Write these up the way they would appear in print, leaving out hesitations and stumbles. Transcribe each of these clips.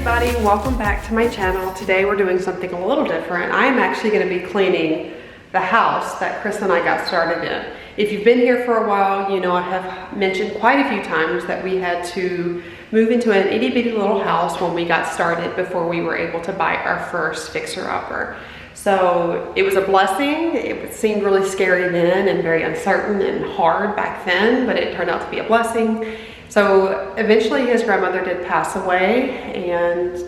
everybody, welcome back to my channel. Today we're doing something a little different. I am actually going to be cleaning the house that Chris and I got started in. If you've been here for a while, you know I have mentioned quite a few times that we had to move into an itty bitty little house when we got started before we were able to buy our first fixer-upper. So it was a blessing. It seemed really scary then and very uncertain and hard back then, but it turned out to be a blessing. So eventually his grandmother did pass away, and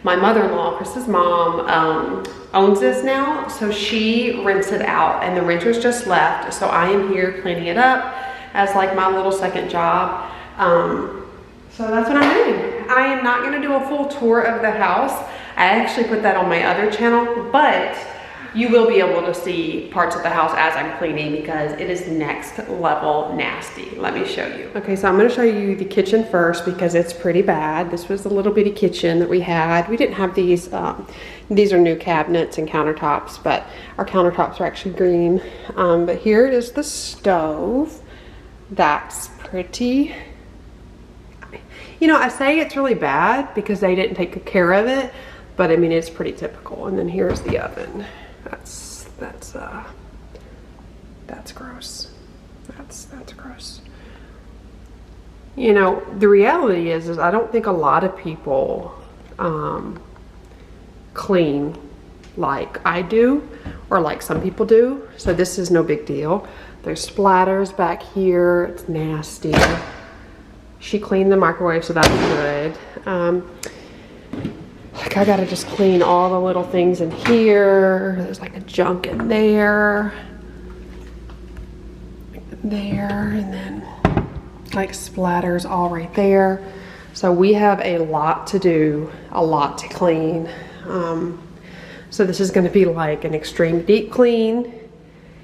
my mother-in-law, Chris's mom, owns this now. So she rents it out and the renters just left. So I am here cleaning it up as like my little second job. So that's what I'm doing. I am not gonna do a full tour of the house. I actually put that on my other channel, but you will be able to see parts of the house as I'm cleaning because it is next level nasty. Let me show you. Okay, so I'm gonna show you the kitchen first because it's pretty bad. This was the little bitty kitchen that we had. We didn't have these are new cabinets and countertops, but our countertops are actually green. But here is the stove. That's pretty. You know, I say it's really bad because they didn't take good care of it, but I mean, it's pretty typical. And then here's the oven. That's gross. That's gross. You know, the reality is I don't think a lot of people clean like I do or like some people do. So this is no big deal. There's splatters back here. It's nasty. She cleaned the microwave, so that's good. Like I gotta just clean all the little things in here. There's like a junk in there. And then like splatters all right there. So we have a lot to do, a lot to clean. So this is gonna be like an extreme deep clean.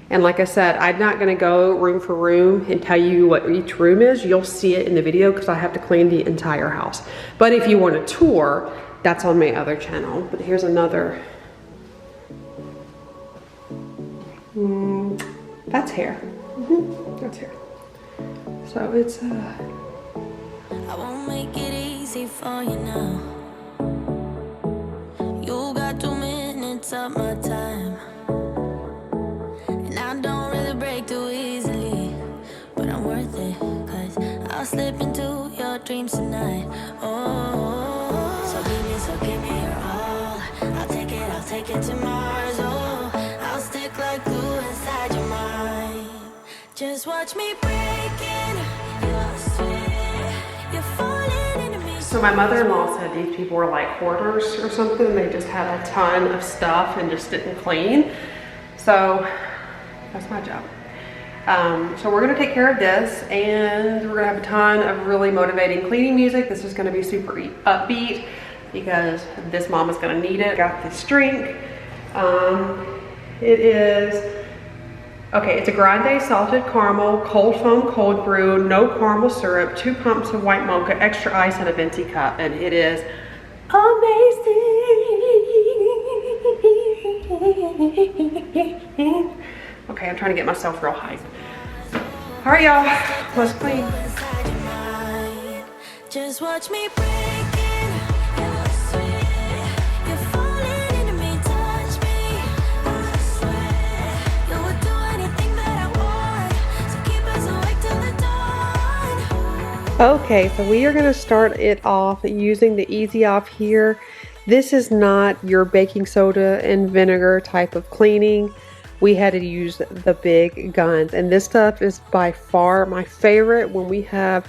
And like I said, I'm not gonna go room for room and tell you what each room is. You'll see it in the video because I have to clean the entire house. But if you want a tour, that's on my other channel. But here's another. That's hair. That's hair. So it's I won't make it easy for you now. You got 2 minutes of my time, and I don't really break too easily, but I'm worth it, 'cause I'll slip into your dreams tonight. So give me your all. I'll take it to Mars. Oh, I'll stick like glue inside your mind. Just watch me breaking. You're sweet. You're falling into me. so my mother-in-law said these people were like hoarders or something. They just had a ton of stuff and just didn't clean. So that's my job. So we're gonna take care of this, and we're gonna have a ton of really motivating cleaning music. This is gonna be super upbeat because this mom is gonna need it. Got this drink. It is, okay, it's a grande salted caramel, cold foam cold brew, no caramel syrup, 2 pumps of white mocha, extra ice, and a venti cup. And it is amazing. Okay, I'm trying to get myself real hyped. All right, y'all, let's clean. Just watch me breaking. You're sweet. You're falling into me, touch me. I swear you would do anything that I want. So keep us awake till the dawn. Okay, so we are gonna start it off using the Easy Off here. This is not your baking soda and vinegar type of cleaning. We had to use the big guns, and this stuff is by far my favorite when we have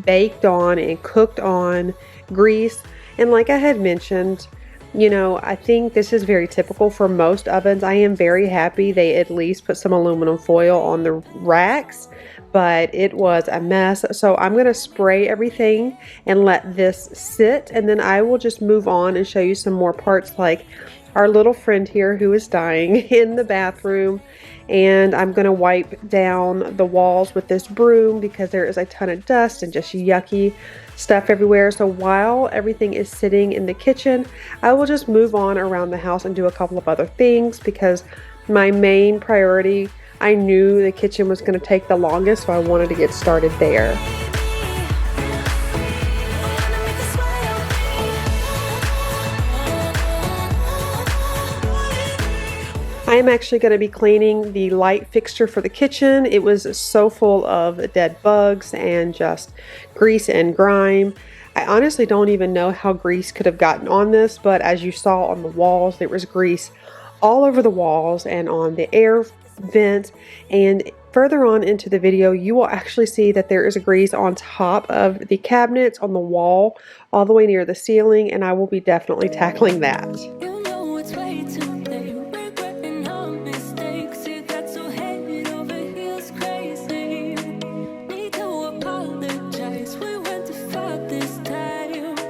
baked on and cooked on grease. And like I had mentioned, you know, I think this is very typical for most ovens. I am very happy they at least put some aluminum foil on the racks, but it was a mess. So I'm going to spray everything and let this sit, and then I will just move on and show you some more parts, like our little friend here who is dying in the bathroom. And I'm going to wipe down the walls with this broom because there is a ton of dust and just yucky stuff everywhere. So while everything is sitting in the kitchen, I will just move on around the house and do a couple of other things because my main priority, I knew the kitchen was going to take the longest, so I wanted to get started there. am actually going to be cleaning the light fixture for the kitchen. It was so full of dead bugs and just grease and grime. I honestly don't even know how grease could have gotten on this, but as you saw on the walls, there was grease all over the walls and on the air vent. And further on into the video, you will actually see that there is a grease on top of the cabinets on the wall, all the way near the ceiling, and I will be definitely tackling that. You know it's way too late, regretting our mistakes. You got so head over heels crazy. Need to apologize, we went too far this time.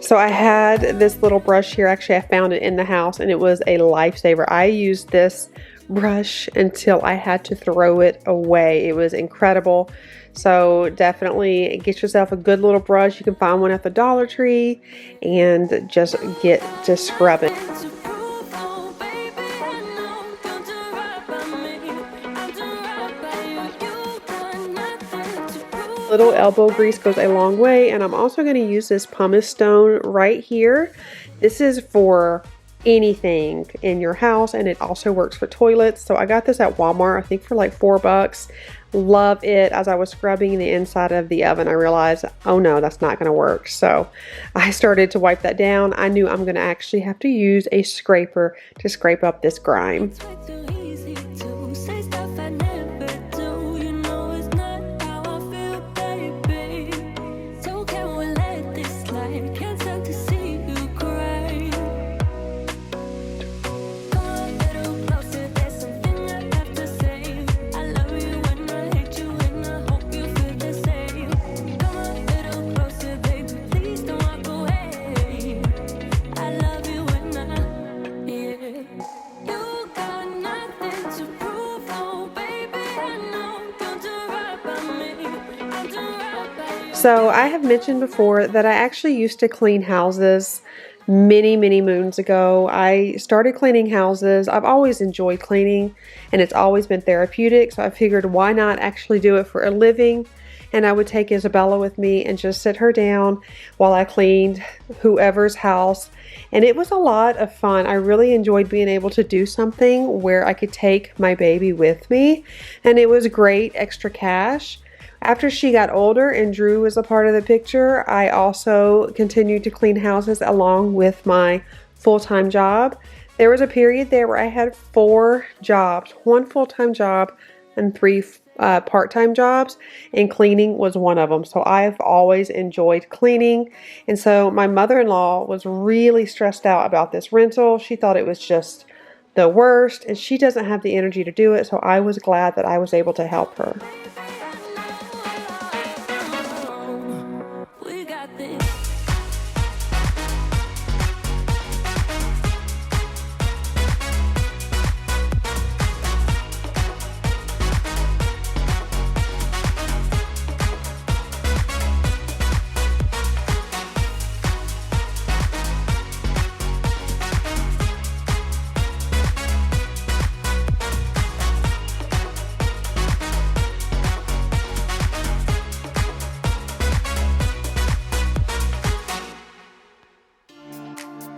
So I had this little brush here. Actually, I found it in the house and it was a lifesaver. I used this brush until I had to throw it away. It was incredible. So definitely get yourself a good little brush. You can find one at the Dollar Tree and just get to scrubbing. To prove, oh baby, I know, don't do right by me. I'll do right by you. You got nothing to prove. Little elbow grease goes a long way, and I'm also going to use this Pumice Stone right here. This is for anything in your house, and it also works for toilets. So I got this at Walmart, I think for like $4. Love it. As I was scrubbing the inside of the oven, I realized, oh no, that's not going to work. So I started to wipe that down. I knew I'm going to actually have to use a scraper to scrape up this grime. It's way too easy to say stuff I never do. You know it's not how I feel, baby. So can we let this slide? Can't stand to see you cry. Come a little closer, there's something I have to say. I love you and I hate you and I hope you feel the same. Come a little closer, baby, please don't walk away. I love you and yeah. You got nothing to prove, oh baby, I know. Don't do right by me, I'll do right by you. So I have mentioned before that I actually used to clean houses many moons ago. I started cleaning houses. I've always enjoyed cleaning and it's always been therapeutic. So I figured why not actually do it for a living? And I would take Isabella with me and just sit her down while I cleaned whoever's house. And it was a lot of fun. I really enjoyed being able to do something where I could take my baby with me. And it was great extra cash. After she got older and Drew was a part of the picture, I also continued to clean houses along with my full-time job. There was a period there where I had 4 jobs, 1 full-time job and 3 part-time jobs, and cleaning was one of them. So I've always enjoyed cleaning. And so my mother-in-law was really stressed out about this rental. She thought it was just the worst and she doesn't have the energy to do it. So I was glad that I was able to help her. We got this.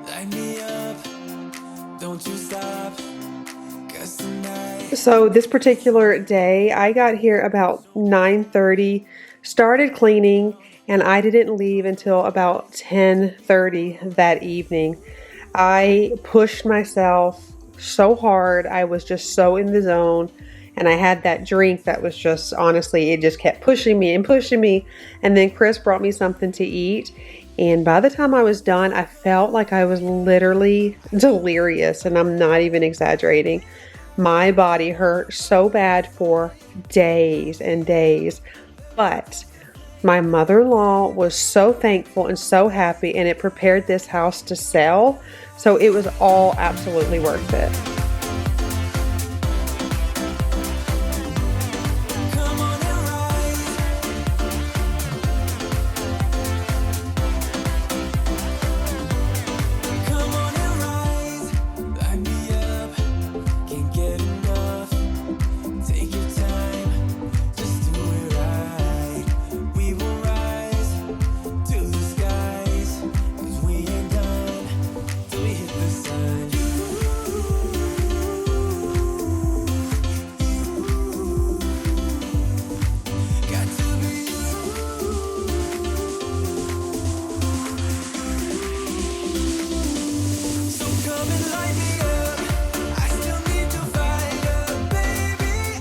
Light me up, don't you stop, 'cause tonight So this particular day, I got here about 9:30, started cleaning, and I didn't leave until about 10:30 that evening. I pushed myself so hard. I was just so in the zone. And I had that drink that was just, honestly, it just kept pushing me and pushing me. And then Chris brought me something to eat. And by the time I was done, I felt like I was literally delirious. And I'm not even exaggerating. My body hurt so bad for days and days. But my mother-in-law was so thankful and so happy, and it prepared this house to sell. So it was all absolutely worth it. come on and rise. Come on and rise. Light me up, can't get enough. Take your time, just do it right. We will rise to the skies, 'cause we ain't done till we hit the sun.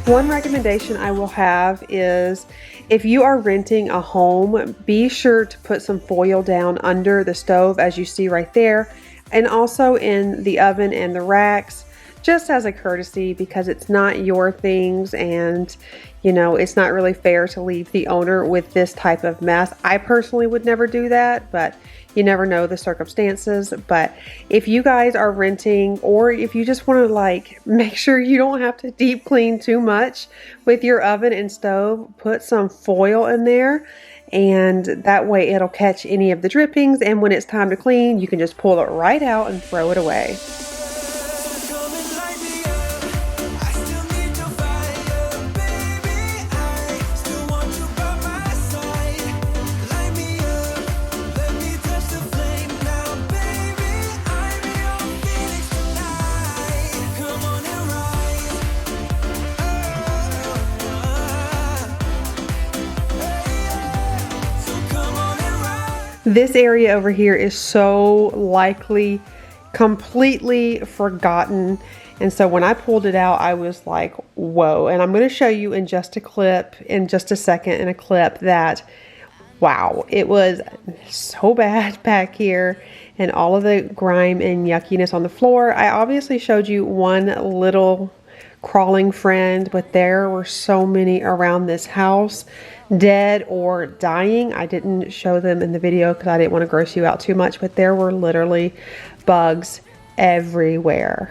One recommendation I will have is if you are renting a home, be sure to put some foil down under the stove as you see right there, and also in the oven and the racks, just as a courtesy, because it's not your things and you know, it's not really fair to leave the owner with this type of mess. I personally would never do that, but you never know the circumstances. But if you guys are renting, or if you just want to like make sure you don't have to deep clean too much with your oven and stove, put some foil in there, and that way it'll catch any of the drippings, and when it's time to clean, you can just pull it right out and throw it away. This area over here is so likely completely forgotten, and so when I pulled it out I was like, whoa. And I'm going to show you in just a clip, in just a second, in a clip, that wow, it was so bad back here and all of the grime and yuckiness on the floor. I obviously showed you one little crawling friend, but there were so many around this house, dead or dying. I didn't show them in the video because I didn't want to gross you out too much, but there were literally bugs everywhere.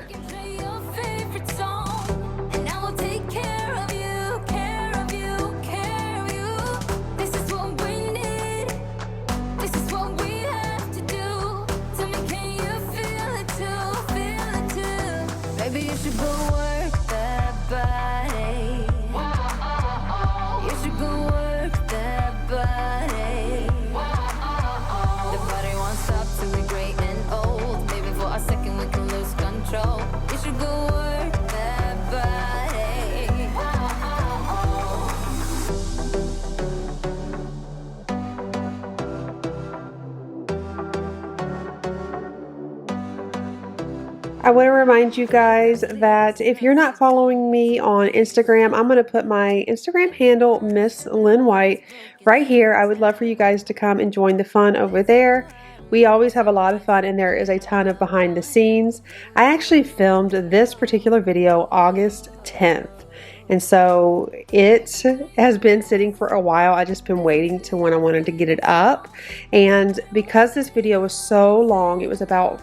I want to remind you guys that if you're not following me on Instagram, I'm going to put my Instagram handle, Miss Lynn White, right here. I would love for you guys to come and join the fun over there. We always have a lot of fun, and there is a ton of behind the scenes. I actually filmed this particular video August 10th. And so it has been sitting for a while. I just been waiting to when I wanted to get it up. And because this video was so long, it was about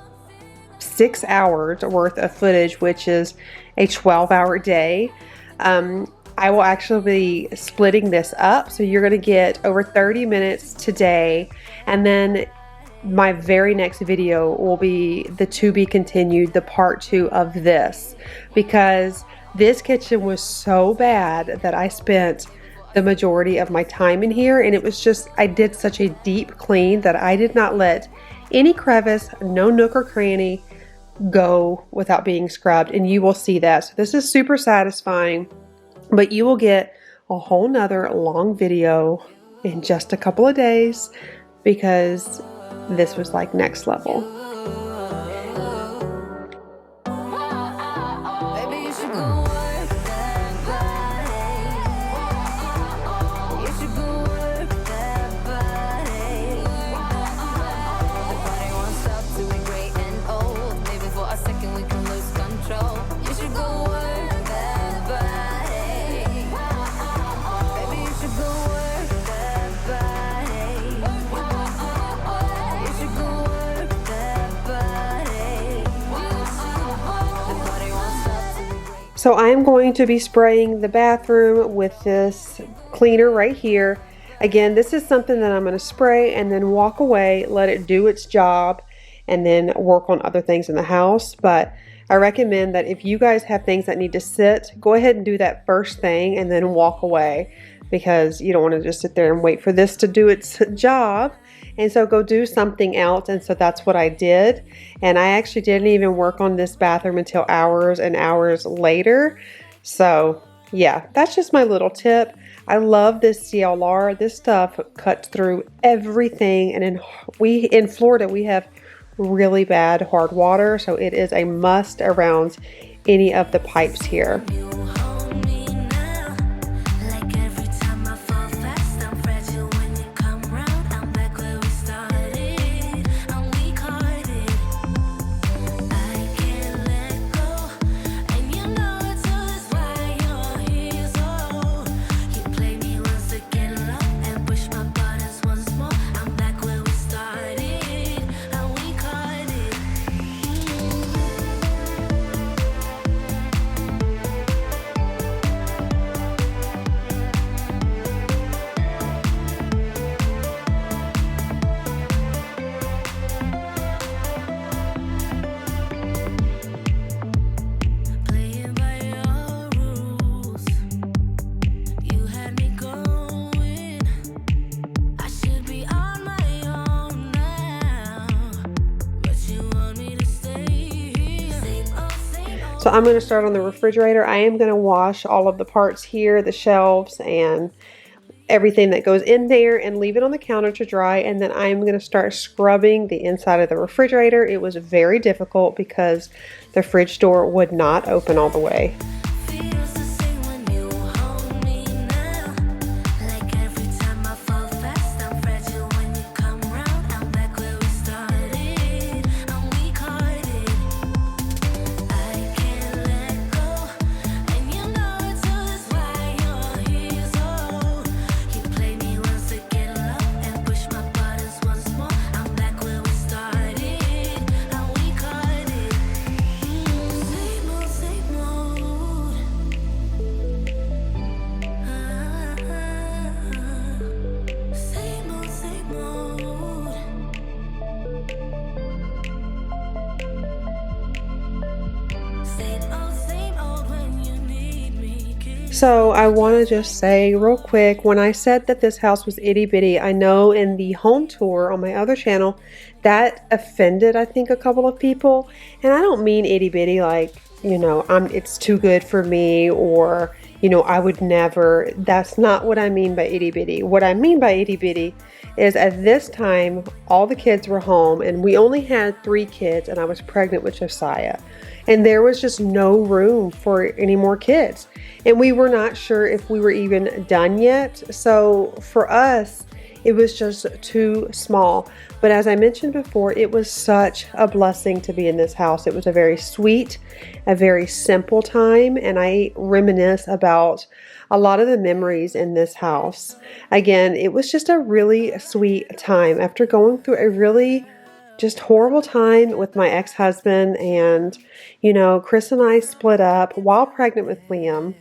6 hours worth of footage, which is a 12-hour day. I will actually be splitting this up. So you're going to get over 30 minutes today. And then my very next video will be the to be continued, the part 2 of this, because this kitchen was so bad that I spent the majority of my time in here, and it was just, I did such a deep clean that I did not let any crevice, no nook or cranny go without being scrubbed, and you will see that. So this is super satisfying, but you will get a whole nother long video in just a couple of days because this was like next level. So I am going to be spraying the bathroom with this cleaner right here. Again, this is something that I'm going to spray and then walk away, let it do its job, and then work on other things in the house. But I recommend that if you guys have things that need to sit, go ahead and do that first thing and then walk away, because you don't want to just sit there and wait for this to do its job. And so go do something else. And so that's what I did. And I actually didn't even work on this bathroom until hours and hours later. So yeah, that's just my little tip. I love this CLR. This stuff cuts through everything. And in Florida, we have really bad hard water. So it is a must around any of the pipes here. You hold me now. I'm going to start on the refrigerator. I am going to wash all of the parts here, the shelves and everything that goes in there, and leave it on the counter to dry. And then I'm going to start scrubbing the inside of the refrigerator. It was very difficult because the fridge door would not open all the way. Feels the same when you hold me now. Like every time I fall fast, I'm fragile when you come round. I'm back where we started, and we caught it. I can't let go, and you know it too. That's why you're here. So you play me once to get low and push my buttons once more. I'm back where we started, and we caught it. Same old, same old. Same old, same old. Same old when you need me. So I want to just say real quick, when I said that this house was itty bitty, I know in the home tour on my other channel, that offended, I think, a couple of people. And I don't mean itty bitty like, you know, it's too good for me, or, you know, I would never. That's not what I mean by itty bitty. What I mean by itty bitty is at this time, all the kids were home, and we only had 3 kids, and I was pregnant with Josiah. And there was just no room for any more kids. And we were not sure if we were even done yet. So for us, it was just too small. But as I mentioned before, it was such a blessing to be in this house. It was a very sweet, a very simple time. And I reminisce about a lot of the memories in this house. Again, it was just a really sweet time after going through a really just horrible time with my ex-husband. And, you know, Chris and I split up while pregnant with Liam.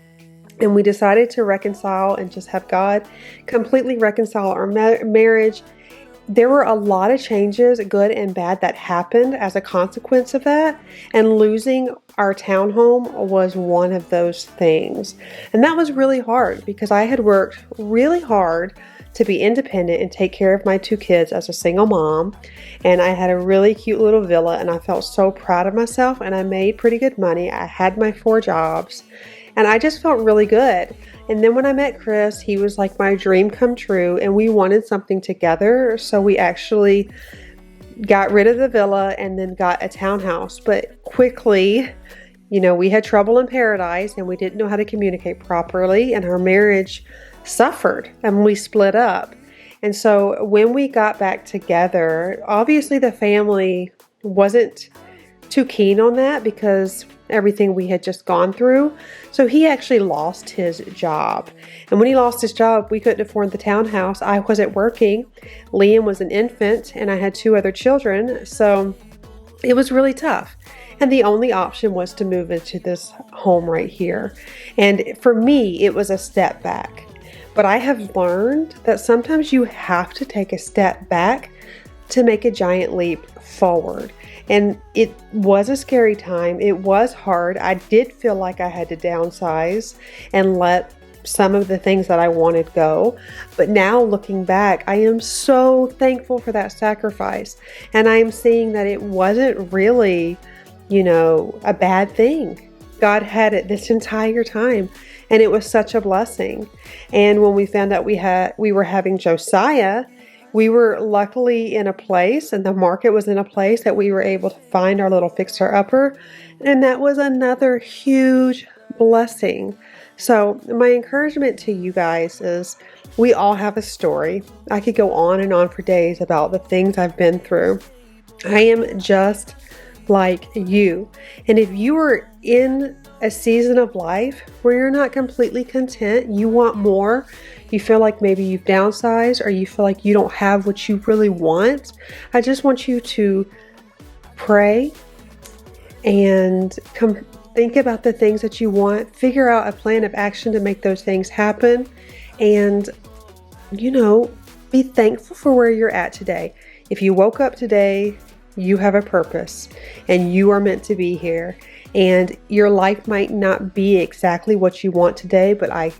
And we decided to reconcile and just have God completely reconcile our marriage. There were a lot of changes, good and bad, that happened as a consequence of that. And losing our townhome was one of those things. And that was really hard because I had worked really hard to be independent and take care of my 2 kids as a single mom. And I had a really cute little villa, and I felt so proud of myself, and I made pretty good money. I had my 4 jobs. And I just felt really good. And then when I met Chris, he was like my dream come true, and we wanted something together. So we actually got rid of the villa and then got a townhouse. But quickly, you know, we had trouble in paradise, and we didn't know how to communicate properly, and our marriage suffered, and we split up. And so when we got back together, obviously the family wasn't too keen on that because everything we had just gone through. So he actually lost his job. And when he lost his job, we couldn't afford the townhouse. I wasn't working. Liam was an infant, and I had 2 other children. So it was really tough. And the only option was to move into this home right here. And for me, it was a step back. But I have learned that sometimes you have to take a step back to make a giant leap forward. And it was a scary time. It was hard. I did feel like I had to downsize and let some of the things that I wanted go. But now looking back, I am so thankful for that sacrifice. And I am seeing that it wasn't really, you know, a bad thing. God had it this entire time, and it was such a blessing. And when we found out we were having Josiah, we were luckily in a place, and the market was in a place that we were able to find our little fixer-upper, and that was another huge blessing. So my encouragement to you guys is we all have a story. I could go on and on for days about the things I've been through. I am just like you. And if you are in a season of life where you're not completely content, you want more, you feel like maybe you've downsized, or you feel like you don't have what you really want, I just want you to pray and think about the things that you want, figure out a plan of action to make those things happen, and, you know, be thankful for where you're at today. If you woke up today, you have a purpose, and you are meant to be here. And your life might not be exactly what you want today, but I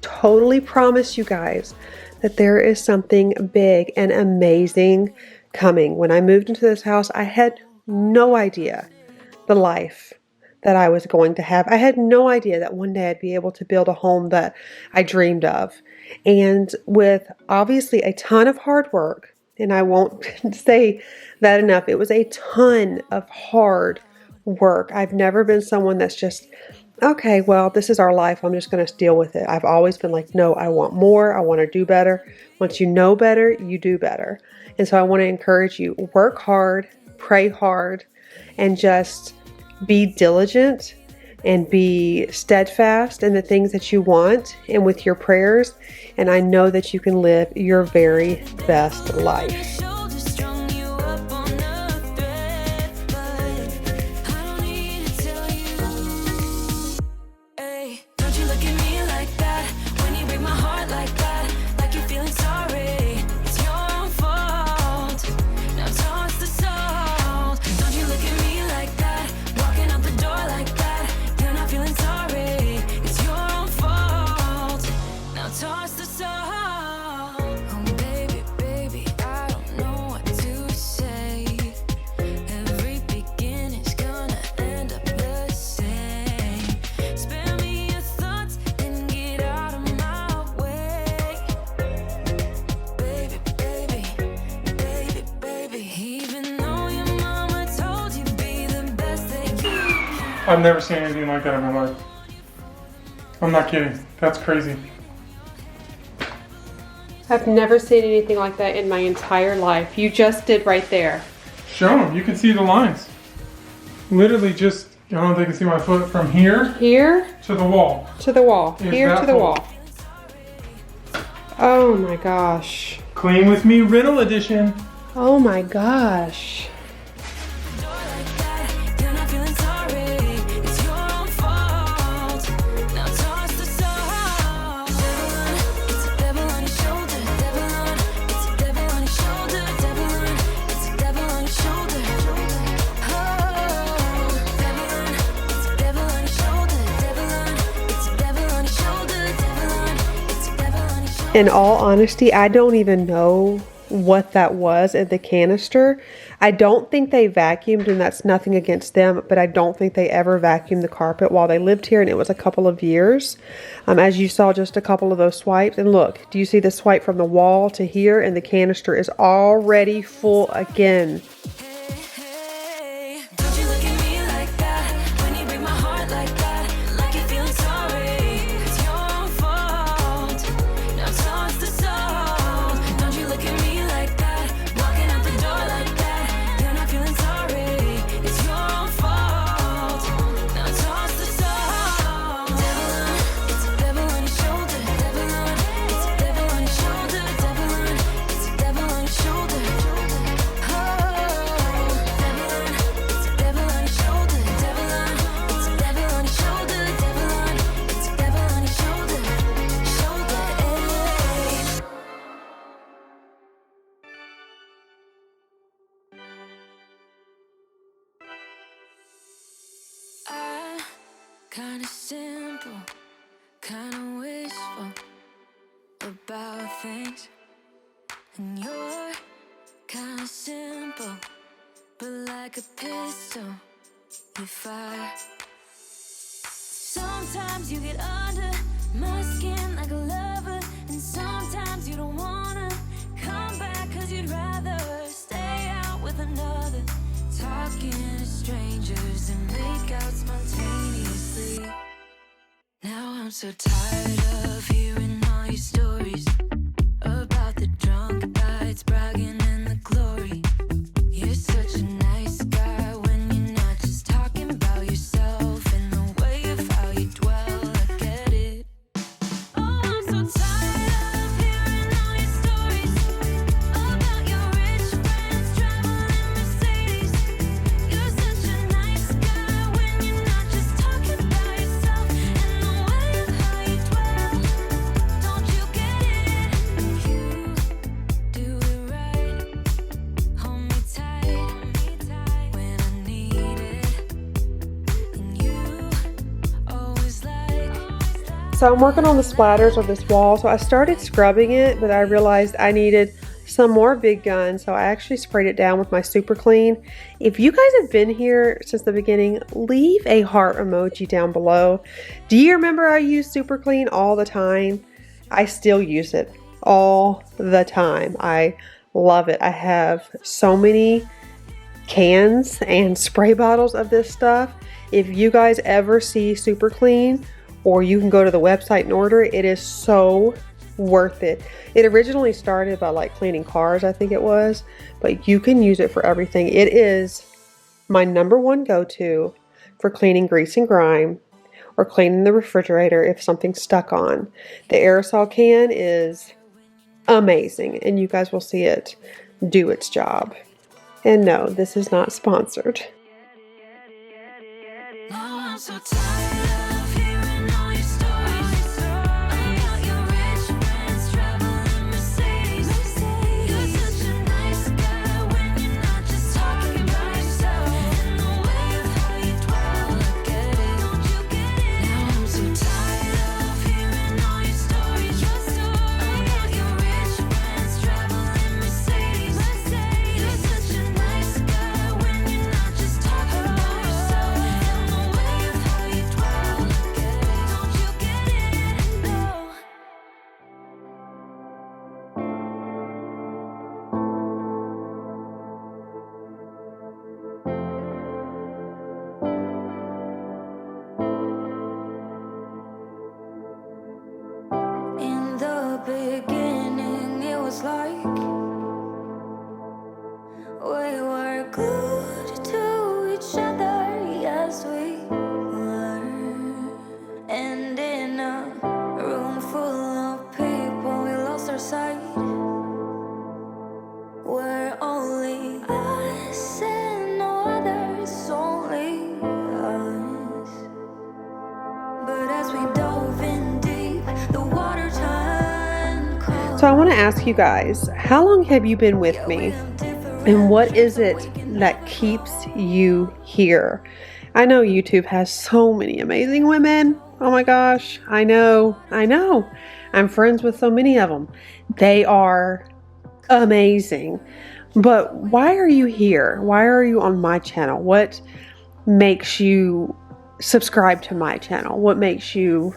totally promise you guys that there is something big and amazing coming. When I moved into this house, I had no idea the life that I was going to have. I had no idea that one day I'd be able to build a home that I dreamed of. And with obviously a ton of hard work, and I won't say that enough, it was a ton of hard work. I've never been someone that's just, okay, well, this is our life, I'm just going to deal with it. I've always been like, no, I want more. I want to do better. Once you know better, you do better. And so I want to encourage you, work hard, pray hard, and just be diligent and be steadfast in the things that you want and with your prayers. And I know that you can live your very best life. I've never seen anything like that in my life. I'm not kidding. That's crazy. I've never seen anything like that in my entire life. You just did right there. Show them. You can see the lines. Literally just, I don't know if they can see my foot from here Here to the wall. to the wall. Is Here that to the full? wall. Oh my gosh. Clean with me riddle edition. Oh my gosh. In all honesty, I don't even know what that was in the canister. I don't think they vacuumed, and that's nothing against them, but I don't think they ever vacuumed the carpet while they lived here, and it was a couple of years. As you saw, just a couple of those swipes. And look, do you see the swipe from the wall to here? And the canister is already full again. Kinda simple, kinda wishful about things. And you're kinda simple, but like a pistol, you fire. Sometimes you get under my skin like a lover, and sometimes you don't wanna come back 'cause you'd rather stay out with another. Talking to strangers and make out spontaneously. Now I'm so tired of hearing all your stories about the drunk nights, bragging in the glory. You're such a nice guy when you're not just talking about yourself and the way of how you dwell. I get it. Oh, I'm so tired of hearing all your stories about your rich friends traveling Mercedes. You're such a nice guy when you're not just talking about yourself and the way of how you dwell. Don't you get it? You do it right. Hold me tight when I need it. And you always like. So I'm working on the splatters of this wall. So I started scrubbing it, but I realized I needed some more Big Gun. So I actually sprayed it down with my Super Clean. If you guys have been here since the beginning, leave a heart emoji down below. Do you remember I used Super Clean all the time? I still use it all the time. I love it. I have so many cans and spray bottles of this stuff. If you guys ever see Super Clean, or you can go to the website and order it, it is so worth it. It originally started by like cleaning cars, I think it was, but you can use it for everything. It is my #1 go-to for cleaning grease and grime or cleaning the refrigerator if something's stuck on. The aerosol can is amazing, and you guys will see it do its job. And no, this is not sponsored. Now I'm so tired of hearing all your stories about your rich friends traveling Mercedes. You're such a nice guy when you're not just talking about yourself. And the way of how you dwell, I get it, don't you get it? Now I'm so tired of hearing all your stories about your rich friends traveling Mercedes. You're such a nice guy when you're not just talking about yourself. And the way of how you dwell, I get it, don't you get it? No. In the beginning, it was like we were glued to each other, yes we were. And in a room full of people, we lost our sight. We're only us and no others, only us. But as we dove in deep, the water turned cold. So I want to ask you guys, how long have you been with me? And what is it that keeps you here? I know YouTube has so many amazing women. Oh my gosh, I know. I'm friends with so many of them. They are amazing. But why are you here? Why are you on my channel? What makes you subscribe to my channel? What makes you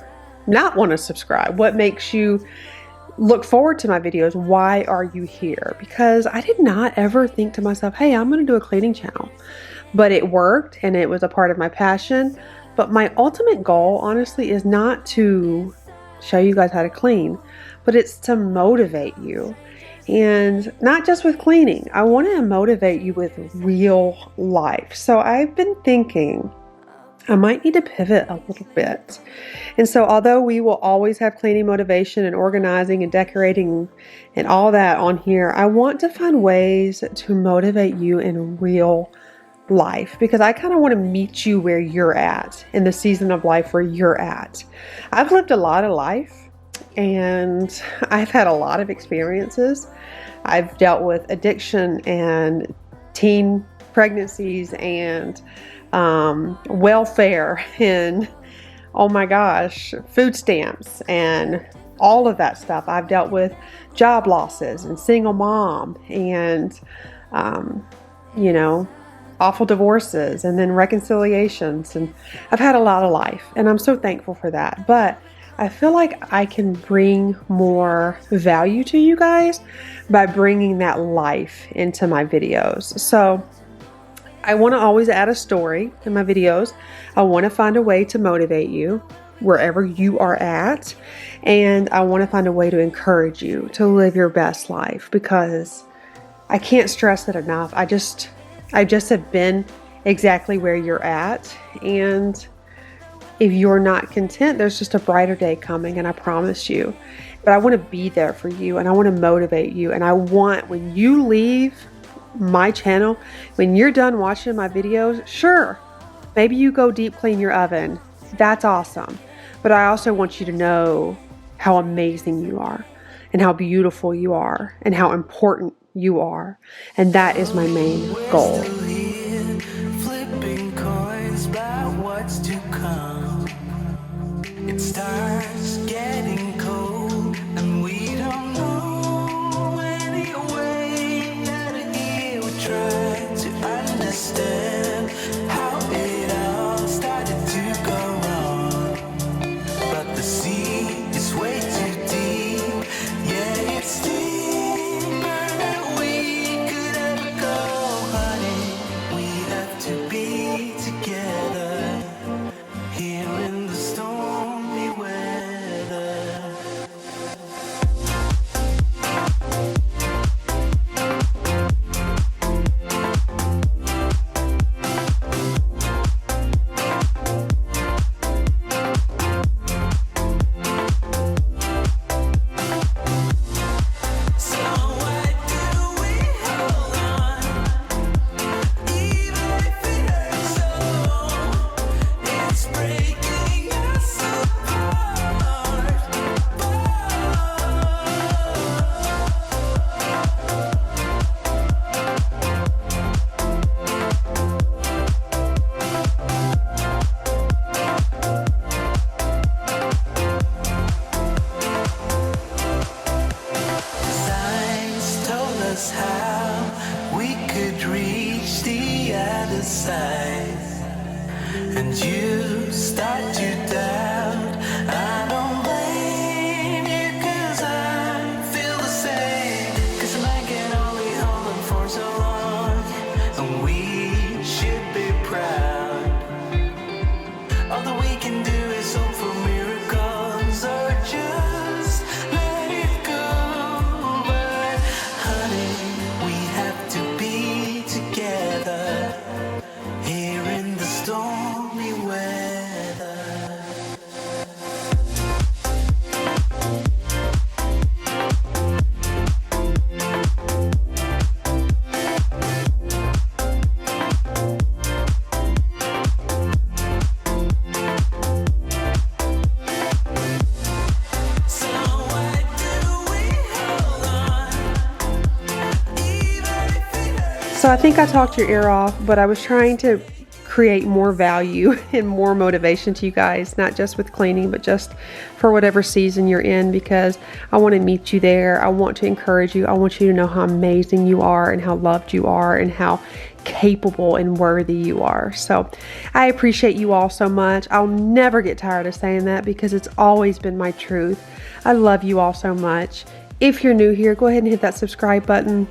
not want to subscribe? What makes you look forward to my videos? Why are you here? Because I did not ever think to myself, hey, I'm going to do a cleaning channel. But it worked, and it was a part of my passion. But my ultimate goal, honestly, is not to show you guys how to clean, but it's to motivate you. And not just with cleaning. I want to motivate you with real life. So I've been thinking I might need to pivot a little bit. And so although we will always have cleaning motivation and organizing and decorating and all that on here, I want to find ways to motivate you in real life, because I kind of want to meet you where you're at in the season of life where you're at. I've lived a lot of life, and I've had a lot of experiences. I've dealt with addiction and teen pregnancies and welfare and, oh my gosh, food stamps and all of that stuff. I've dealt with job losses and single mom and, you know, awful divorces and then reconciliations. And I've had a lot of life, and I'm so thankful for that. But I feel like I can bring more value to you guys by bringing that life into my videos. So I want to always add a story in my videos. I want to find a way to motivate you wherever you are at. And I want to find a way to encourage you to live your best life, because I can't stress it enough. I just have been exactly where you're at. And if you're not content, there's just a brighter day coming, and I promise you. But I want to be there for you, and I want to motivate you. And I want, when you leave my channel, when you're done watching my videos, sure, maybe you go deep clean your oven. That's awesome. But I also want you to know how amazing you are, and how beautiful you are, and how important you are. And that is my main goal. Still here, flipping coins about what's to come. It starts getting cold, and we don't know anywhere. So I think I talked your ear off, but I was trying to create more value and more motivation to you guys, not just with cleaning, but just for whatever season you're in, because I want to meet you there. I want to encourage you. I want you to know how amazing you are and how loved you are and how capable and worthy you are. So I appreciate you all so much. I'll never get tired of saying that because it's always been my truth. I love you all so much. If you're new here, go ahead and hit that subscribe button.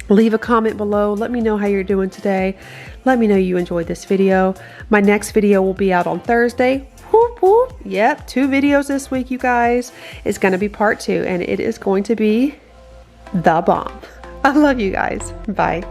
Leave a comment below. Let me know how you're doing today. Let me know you enjoyed this video. My next video will be out on Thursday. Whoop, whoop. Yep, 2 videos this week, you guys. It's going to be part 2, and it is going to be the bomb. I love you guys. Bye.